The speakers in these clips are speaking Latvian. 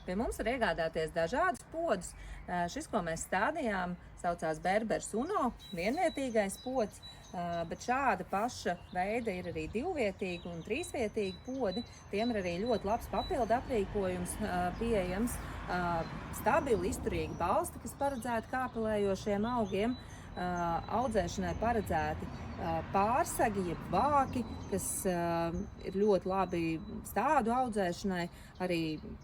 Pie mums var iegādāties dažādus podus. Šis, ko mēs stādījām, saucās Berbers Uno, vienvietīgais pods, bet šāda paša veida ir arī divvietīgi un trīsvietīgi podi. Tiem ir arī ļoti labs papildu aprīkojums pieejams, stabili, izturīgi balsti, kas paredzēti kāpelējošiem augiem. Audzēšanai paredzēti pārsegi, jeb vāki, kas ir ļoti labi stādu audzēšanai, arī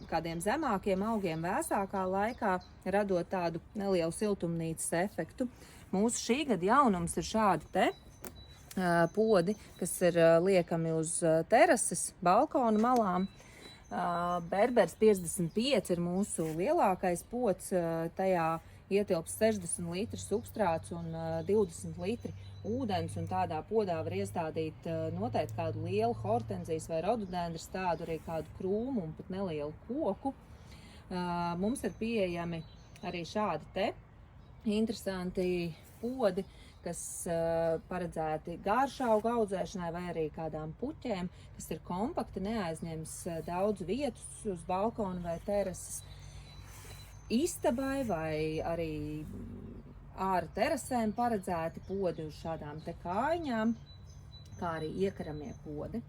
kādiem zemākiem augiem vēsākā laikā, radot tādu nelielu siltumnīcas efektu. Mūsu šī gada jaunums ir šādi te podi, kas ir liekami uz terases, balkona malām. Berbers 55 ir mūsu lielākais pods, tajā ietilps 60 litri substrāts un 20 litri ūdens, un tādā podā var iestādīt noteikti kādu lielu hortenzijas vai rododendru stādu, arī kādu krūmu un pat nelielu koku. Mums ir pieejami arī šādi te interesanti podi, kas paredzēti gāršaugu audzēšanai vai arī kādām puķēm, kas ir kompakti, neaizņems daudz vietas uz balkona vai terases. Istabai vai arī ārā terasēm paredzēti podi uz šādām te kājiņām, kā arī iekaramie podi.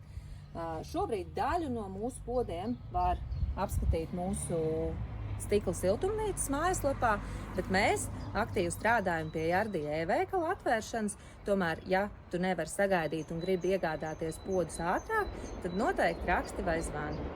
Šobrīd daļu no mūsu podiem var apskatīt mūsu stikla siltumnīcas mājaslapā, bet mēs aktīvi strādājam pie Jardija e-veikala atvēršanas. Tomēr, ja tu nevari sagaidīt un gribi iegādāties podus ātrāk, tad noteikti raksti vai zvani.